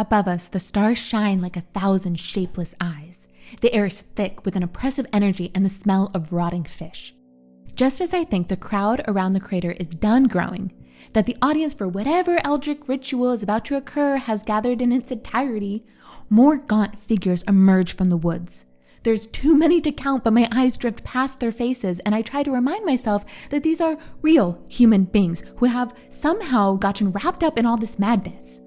Above us, the stars shine like 1,000 shapeless eyes. The air is thick with an oppressive energy and the smell of rotting fish. Just as I think the crowd around the crater is done growing, that the audience for whatever eldritch ritual is about to occur has gathered in its entirety, more gaunt figures emerge from the woods. There's too many to count, but my eyes drift past their faces, and I try to remind myself that these are real human beings who have somehow gotten wrapped up in all this madness.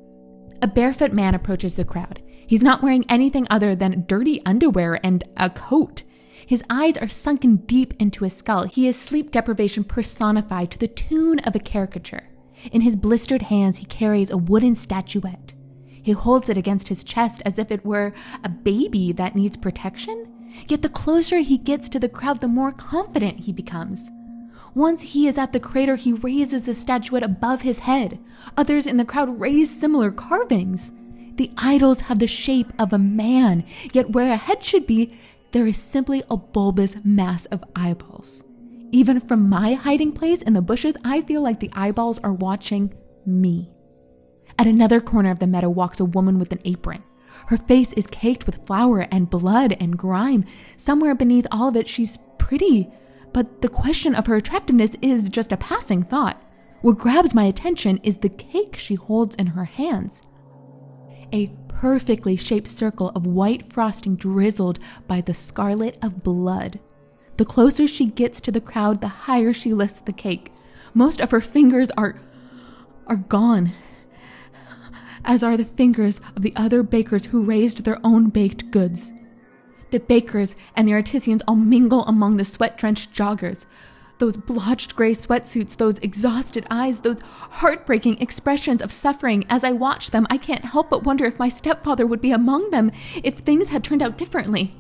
A barefoot man approaches the crowd. He's not wearing anything other than dirty underwear and a coat. His eyes are sunken deep into his skull. He is sleep deprivation personified to the tune of a caricature. In his blistered hands, he carries a wooden statuette. He holds it against his chest as if it were a baby that needs protection. Yet the closer he gets to the crowd, the more confident he becomes. Once he is at the crater, he raises the statuette above his head. Others in the crowd raise similar carvings. The idols have the shape of a man, yet where a head should be, there is simply a bulbous mass of eyeballs. Even from my hiding place in the bushes, I feel like the eyeballs are watching me. At another corner of the meadow walks a woman with an apron. Her face is caked with flour and blood and grime. Somewhere beneath all of it, she's pretty. But the question of her attractiveness is just a passing thought. What grabs my attention is the cake she holds in her hands. A perfectly shaped circle of white frosting drizzled by the scarlet of blood. The closer she gets to the crowd, the higher she lifts the cake. Most of her fingers are gone, as are the fingers of the other bakers who raised their own baked goods. The bakers and the artisans all mingle among the sweat-drenched joggers. Those blotched gray sweatsuits, those exhausted eyes, those heartbreaking expressions of suffering. As I watch them, I can't help but wonder if my stepfather would be among them if things had turned out differently.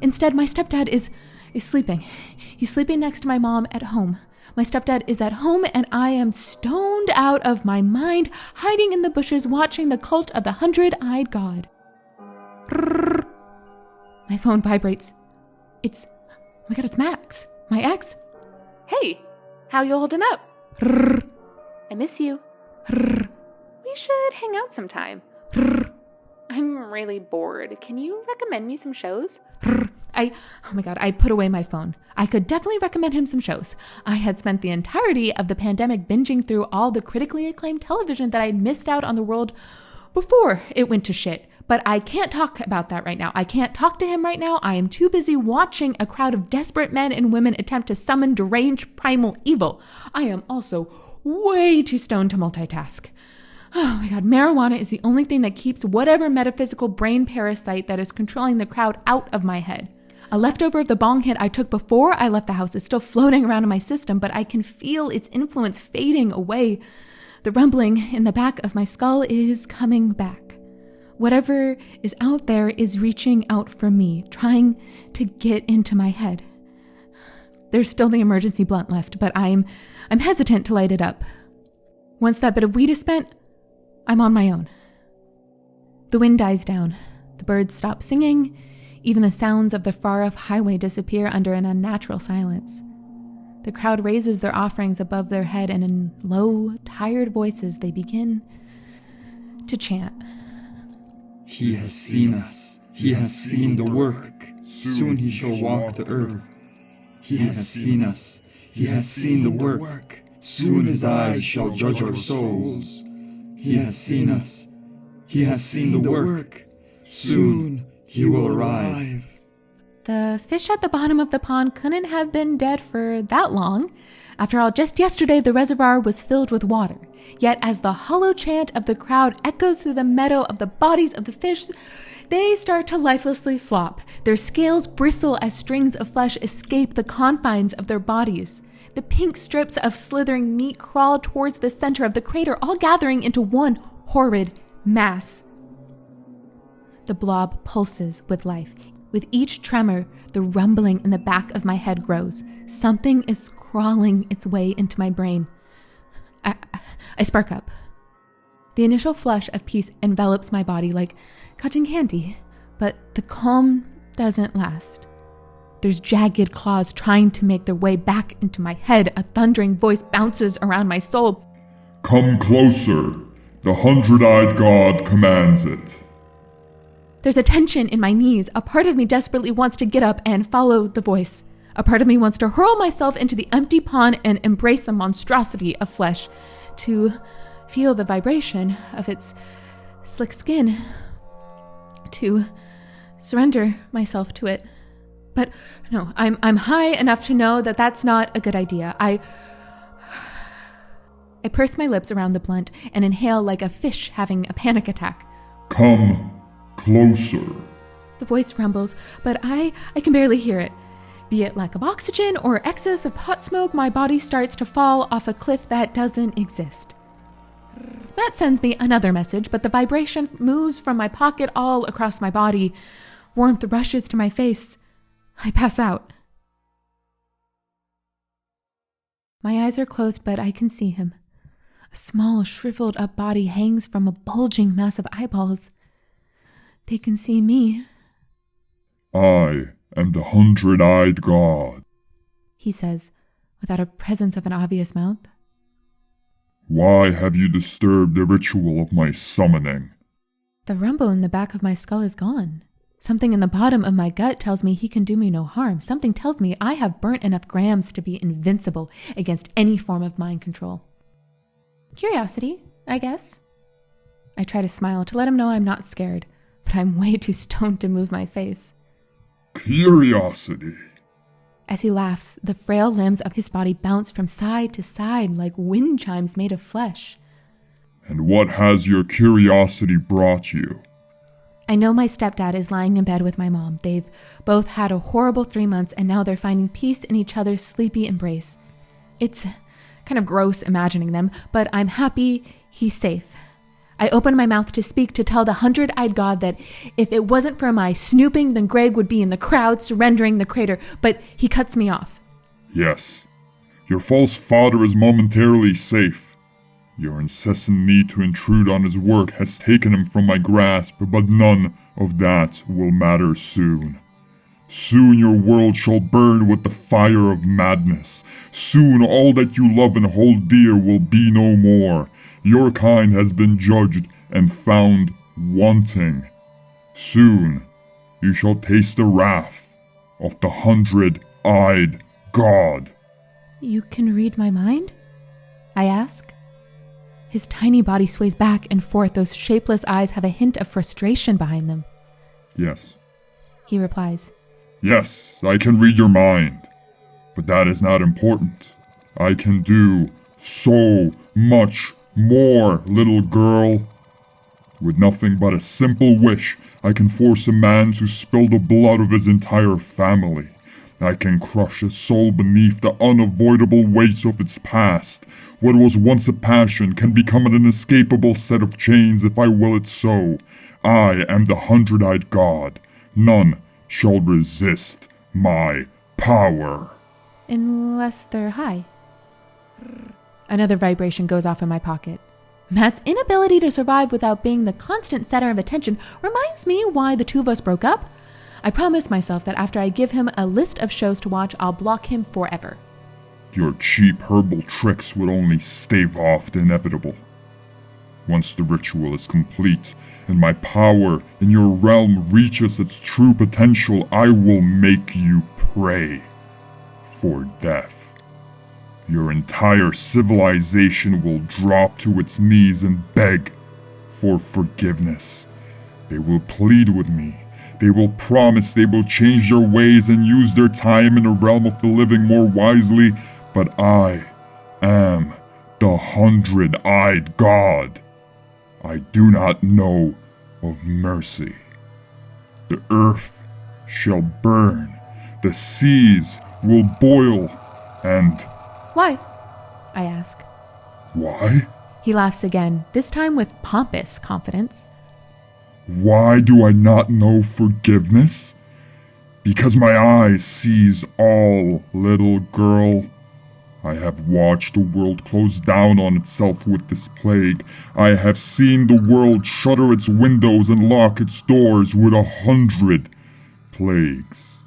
Instead, my stepdad is sleeping. He's sleeping next to my mom at home. My stepdad is at home and I am stoned out of my mind, hiding in the bushes watching the cult of the 100-eyed god. My phone vibrates. Oh my god, it's Max, my ex. Hey, how you holding up? I miss you. We should hang out sometime. I'm really bored. Can you recommend me some shows? Oh my god, I put away my phone. I could definitely recommend him some shows. I had spent the entirety of the pandemic binging through all the critically acclaimed television that I'd missed out on the world before it went to shit. But I can't talk about that right now. I can't talk to him right now. I am too busy watching a crowd of desperate men and women attempt to summon deranged primal evil. I am also way too stoned to multitask. Oh my god, marijuana is the only thing that keeps whatever metaphysical brain parasite that is controlling the crowd out of my head. A leftover of the bong hit I took before I left the house is still floating around in my system, but I can feel its influence fading away. The rumbling in the back of my skull is coming back. Whatever is out there is reaching out for me, trying to get into my head. There's still the emergency blunt left, but I'm hesitant to light it up. Once that bit of weed is spent, I'm on my own. The wind dies down. The birds stop singing. Even the sounds of the far-off highway disappear under an unnatural silence. The crowd raises their offerings above their head, and in low, tired voices they begin to chant. He has seen us. He has seen the work. Soon he shall walk the earth. He has seen us. He has seen the work. Soon his eyes shall judge our souls. He has seen us. He has seen the work. Soon he will arrive. The fish at the bottom of the pond couldn't have been dead for that long. After all, just yesterday the reservoir was filled with water. Yet as the hollow chant of the crowd echoes through the meadow of the bodies of the fish, they start to lifelessly flop. Their scales bristle as strings of flesh escape the confines of their bodies. The pink strips of slithering meat crawl towards the center of the crater, all gathering into one horrid mass. The blob pulses with life. With each tremor, the rumbling in the back of my head grows. Something is crawling its way into my brain. I spark up. The initial flush of peace envelops my body like cotton candy, but the calm doesn't last. There's jagged claws trying to make their way back into my head. A thundering voice bounces around my soul. Come closer. The 100-eyed god commands it. There's a tension in my knees. A part of me desperately wants to get up and follow the voice. A part of me wants to hurl myself into the empty pond and embrace the monstrosity of flesh, to feel the vibration of its slick skin, to surrender myself to it. But no, I'm high enough to know that that's not a good idea. I purse my lips around the blunt and inhale like a fish having a panic attack. Come closer. The voice rumbles, but I can barely hear it. Be it lack of oxygen or excess of hot smoke, my body starts to fall off a cliff that doesn't exist. Matt sends me another message, but the vibration moves from my pocket all across my body. Warmth rushes to my face. I pass out. My eyes are closed, but I can see him. A small, shriveled up body hangs from a bulging mass of eyeballs. They can see me. I am the 100-eyed god, He says, without a presence of an obvious mouth. Why have you disturbed the ritual of my summoning? The rumble in the back of my skull is gone. Something in the bottom of my gut tells me he can do me no harm. Something tells me I have burnt enough grams to be invincible against any form of mind control. Curiosity, I guess. I try to smile to let him know I'm not scared, but I'm way too stoned to move my face. Curiosity. As he laughs, the frail limbs of his body bounce from side to side like wind chimes made of flesh. And what has your curiosity brought you? I know my stepdad is lying in bed with my mom. They've both had a horrible 3 months, and now they're finding peace in each other's sleepy embrace. It's kind of gross imagining them, but I'm happy he's safe. I open my mouth to speak, to tell the 100-eyed god that if it wasn't for my snooping, then Greg would be in the crowd surrendering the crater, but he cuts me off. Yes, your false father is momentarily safe. Your incessant need to intrude on his work has taken him from my grasp, but none of that will matter soon. Soon your world shall burn with the fire of madness. Soon all that you love and hold dear will be no more. Your kind has been judged and found wanting. Soon you shall taste the wrath of the 100-eyed god. You can read my mind? I ask. His tiny body sways back and forth. Those shapeless eyes have a hint of frustration behind them. Yes. He replies. Yes, I can read your mind. But that is not important. I can do so much more, little girl. With nothing but a simple wish, I can force a man to spill the blood of his entire family. I can crush a soul beneath the unavoidable weight of its past. What was once a passion can become an inescapable set of chains if I will it so. I am the 100-eyed god. None shall resist my power. Unless they're high. Another vibration goes off in my pocket. Matt's inability to survive without being the constant center of attention reminds me why the two of us broke up. I promise myself that after I give him a list of shows to watch, I'll block him forever. Your cheap herbal tricks would only stave off the inevitable. Once the ritual is complete, and my power in your realm reaches its true potential, I will make you pray for death. Your entire civilization will drop to its knees and beg for forgiveness. They will plead with me. They will promise they will change their ways and use their time in the realm of the living more wisely, but I am the 100-eyed god. I do not know of mercy. The earth shall burn, the seas will boil, and... Why? I ask. Why? He laughs again, this time with pompous confidence. Why do I not know forgiveness? Because my eyes sees all, little girl. I have watched the world close down on itself with this plague. I have seen the world shutter its windows and lock its doors with 100 plagues.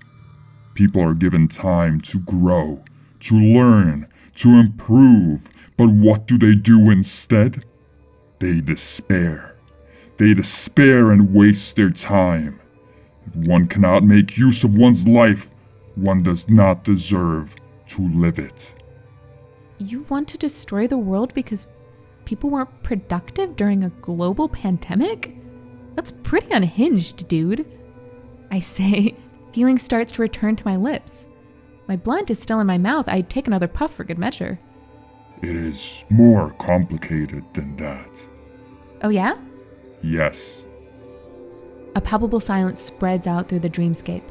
People are given time to grow, to learn, to improve, but what do they do instead? They despair. They despair and waste their time. If one cannot make use of one's life, one does not deserve to live it. You want to destroy the world because people weren't productive during a global pandemic? That's pretty unhinged, dude. I say, feeling starts to return to my lips. My blunt is still in my mouth. I'd take another puff for good measure. It is more complicated than that. Oh yeah? Yes. A palpable silence spreads out through the dreamscape.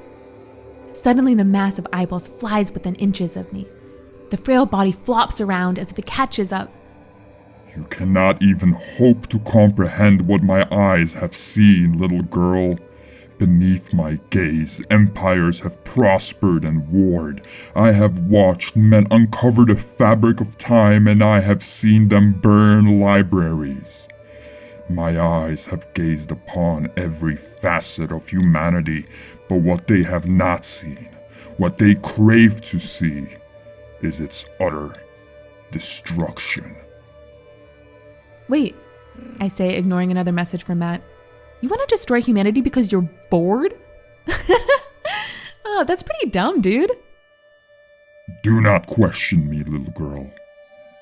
Suddenly, the mass of eyeballs flies within inches of me. The frail body flops around as if it catches up. You cannot even hope to comprehend what my eyes have seen, little girl. Beneath my gaze, empires have prospered and warred. I have watched men uncover the fabric of time, and I have seen them burn libraries. My eyes have gazed upon every facet of humanity, but what they have not seen, what they crave to see, is its utter destruction. Wait, I say, ignoring another message from Matt. You want to destroy humanity because you're bored? Oh, that's pretty dumb, dude. Do not question me, little girl.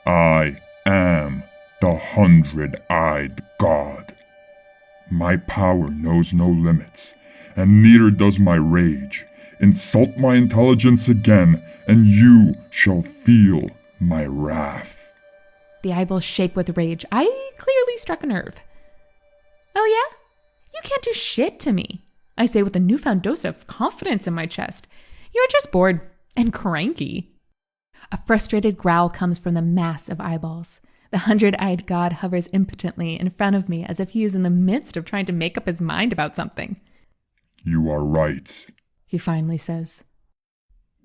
I am the 100-eyed God. My power knows no limits, and neither does my rage. Insult my intelligence again, and you shall feel my wrath. The eyeballs shake with rage. I clearly struck a nerve. Oh yeah? You can't do shit to me, I say with a newfound dose of confidence in my chest. You're just bored and cranky. A frustrated growl comes from the mass of eyeballs. The 100-eyed God hovers impotently in front of me as if he is in the midst of trying to make up his mind about something. You are right, he finally says.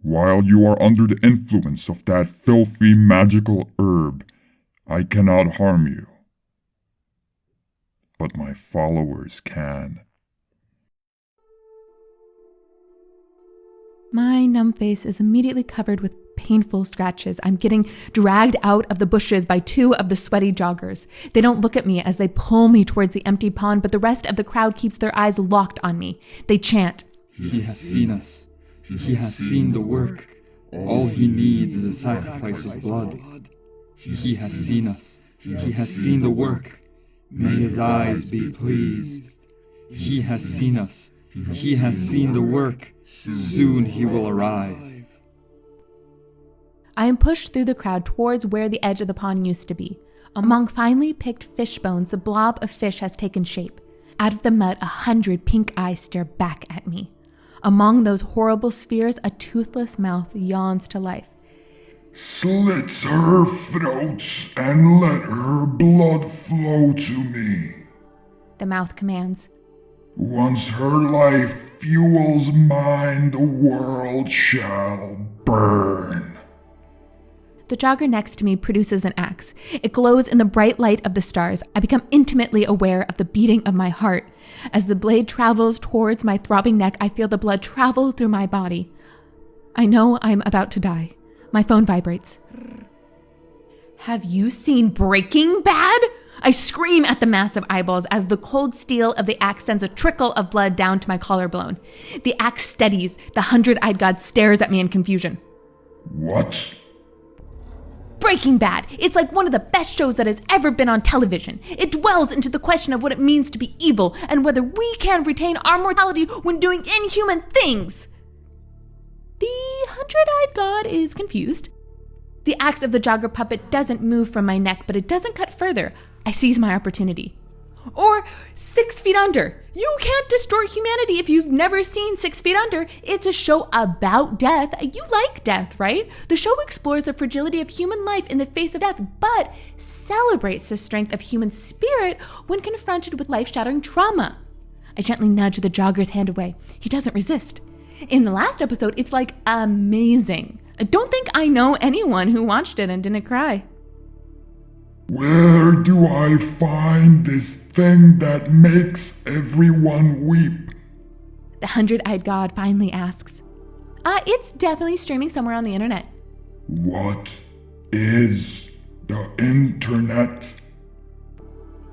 While you are under the influence of that filthy magical herb, I cannot harm you. But my followers can. My numb face is immediately covered with painful scratches. I'm getting dragged out of the bushes by two of the sweaty joggers. They don't look at me as they pull me towards the empty pond, but the rest of the crowd keeps their eyes locked on me. They chant, He has seen us. He has seen the work. All he needs is a sacrifice of blood. He has seen us. He has seen the work. May his eyes be pleased. He has seen us. He has seen the work. Soon he will arrive. I am pushed through the crowd towards where the edge of the pond used to be. Among finely picked fish bones, the blob of fish has taken shape. Out of the mud, 100 pink eyes stare back at me. Among those horrible spheres, a toothless mouth yawns to life. Slit her throats and let her blood flow to me. The mouth commands. Once her life fuels mine, the world shall burn. The jogger next to me produces an axe. It glows in the bright light of the stars. I become intimately aware of the beating of my heart. As the blade travels towards my throbbing neck, I feel the blood travel through my body. I know I'm about to die. My phone vibrates. Have you seen Breaking Bad? I scream at the mass of eyeballs as the cold steel of the axe sends a trickle of blood down to my collarbone. The axe steadies. The 100-eyed God stares at me in confusion. What? Breaking Bad. It's like one of the best shows that has ever been on television. It dwells into the question of what it means to be evil and whether we can retain our mortality when doing inhuman things. The 100-eyed God is confused. The axe of the jogger puppet doesn't move from my neck, but it doesn't cut further. I seize my opportunity. Or 6 Feet Under. You can't destroy humanity if you've never seen 6 Feet Under. It's a show about death. You like death, right? The show explores the fragility of human life in the face of death, but celebrates the strength of human spirit when confronted with life-shattering trauma. I gently nudge the jogger's hand away. He doesn't resist. In the last episode, it's like amazing. I don't think I know anyone who watched it and didn't cry. Where do I find this thing that makes everyone weep? The 100-eyed God finally asks. It's definitely streaming somewhere on the internet. What is the internet?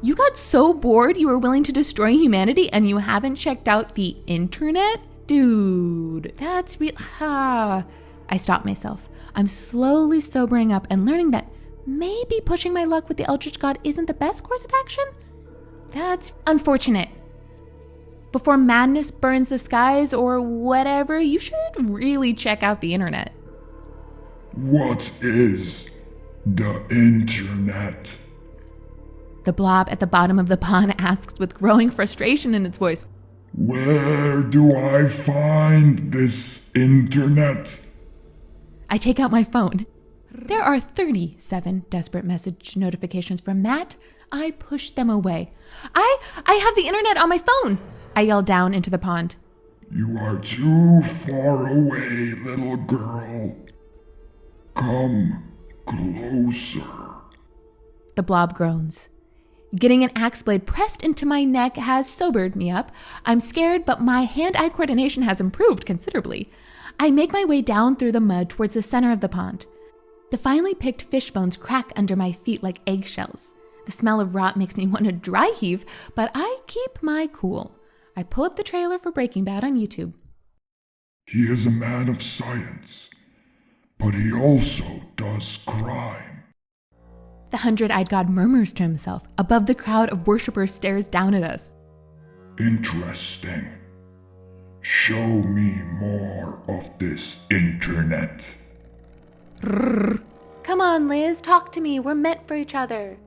You got so bored you were willing to destroy humanity and you haven't checked out the internet? Dude, that's real. I stopped myself. I'm slowly sobering up and learning that maybe pushing my luck with the Eldritch God isn't the best course of action? That's unfortunate. Before madness burns the skies or whatever, you should really check out the internet. What is the internet? The blob at the bottom of the pond asks with growing frustration in its voice. Where do I find this internet? I take out my phone. There are 37 desperate message notifications from Matt. I push them away. I have the internet on my phone, I yell down into the pond. You are too far away, little girl. Come closer. The blob groans. Getting an axe blade pressed into my neck has sobered me up. I'm scared, but my hand-eye coordination has improved considerably. I make my way down through the mud towards the center of the pond. The finely picked fish bones crack under my feet like eggshells. The smell of rot makes me want to dry heave, but I keep my cool. I pull up the trailer for Breaking Bad on YouTube. He is a man of science, but he also does crime. The 100-eyed god murmurs to himself. Above the crowd of worshippers stares down at us. Interesting. Show me more of this internet. Come on, Liz, talk to me. We're meant for each other.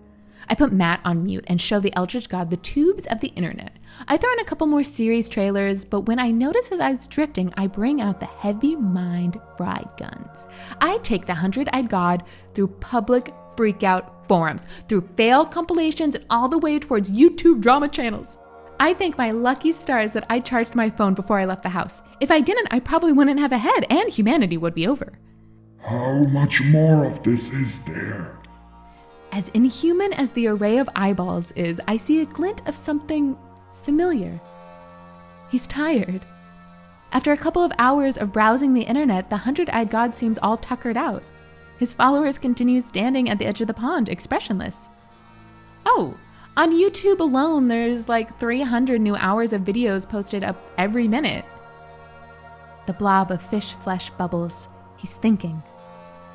I put Matt on mute and show the Eldritch God the tubes of the internet. I throw in a couple more series trailers, but when I notice his eyes drifting, I bring out the heavy mind fry guns. I take the 100-eyed god through public freakout forums, through fail compilations, and all the way towards YouTube drama channels. I thank my lucky stars that I charged my phone before I left the house. If I didn't, I probably wouldn't have a head and humanity would be over. How much more of this is there? As inhuman as the array of eyeballs is, I see a glint of something familiar. He's tired. After a couple of hours of browsing the internet, the 100-eyed god seems all tuckered out. His followers continue standing at the edge of the pond, expressionless. Oh, on YouTube alone, there's like 300 new hours of videos posted up every minute. The blob of fish flesh bubbles. He's thinking.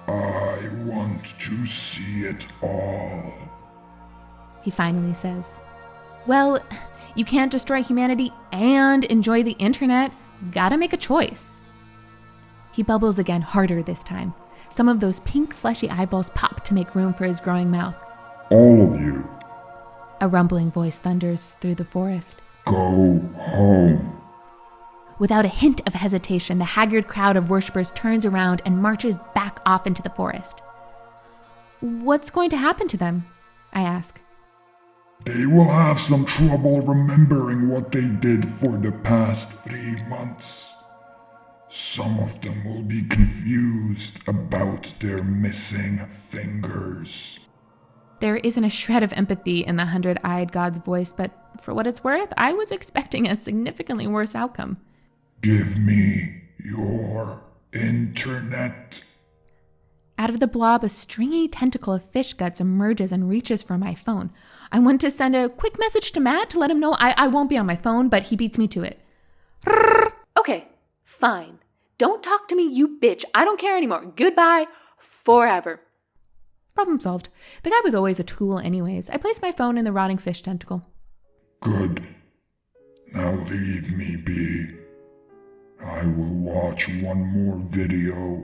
I want to see it all. He finally says. Well, you can't destroy humanity and enjoy the internet. Gotta make a choice. He bubbles again, harder this time. Some of those pink fleshy eyeballs pop to make room for his growing mouth. All of you. A rumbling voice thunders through the forest. Go home. Without a hint of hesitation, the haggard crowd of worshippers turns around and marches back off into the forest. What's going to happen to them? I ask. They will have some trouble remembering what they did for the past 3 months. Some of them will be confused about their missing fingers. There isn't a shred of empathy in the 100-eyed god's voice, but for what it's worth, I was expecting a significantly worse outcome. Give me your internet. Out of the blob, a stringy tentacle of fish guts emerges and reaches for my phone. I want to send a quick message to Matt to let him know I won't be on my phone, but he beats me to it. Okay, fine. Don't talk to me, you bitch. I don't care anymore. Goodbye forever. Problem solved. The guy was always a tool anyways. I placed my phone in the rotting fish tentacle. Good. Now leave me be. I will watch one more video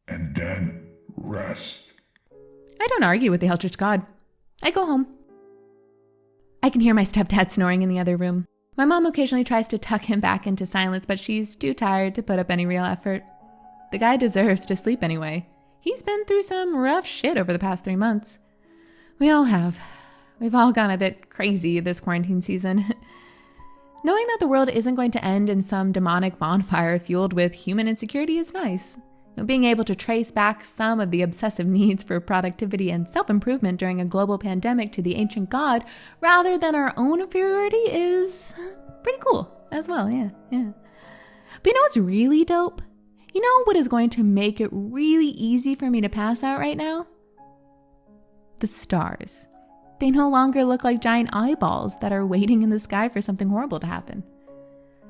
and then rest. I don't argue with the Eldritch God. I go home. I can hear my stepdad snoring in the other room. My mom occasionally tries to tuck him back into silence, but she's too tired to put up any real effort. The guy deserves to sleep anyway. He's been through some rough shit over the past 3 months. We all have. We've all gone a bit crazy this quarantine season. Knowing that the world isn't going to end in some demonic bonfire fueled with human insecurity is nice. Being able to trace back some of the obsessive needs for productivity and self-improvement during a global pandemic to the ancient god rather than our own inferiority is pretty cool as well, yeah. But you know what's really dope? You know what is going to make it really easy for me to pass out right now? The stars. They no longer look like giant eyeballs that are waiting in the sky for something horrible to happen.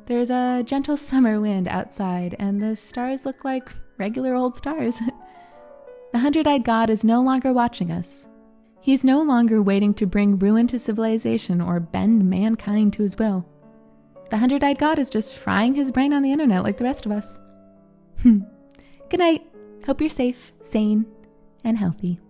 There's a gentle summer wind outside, and the stars look like regular old stars. The 100-eyed god is no longer watching us. He's no longer waiting to bring ruin to civilization or bend mankind to his will. The 100-eyed god is just frying his brain on the internet like the rest of us. Good night. Hope you're safe, sane, and healthy.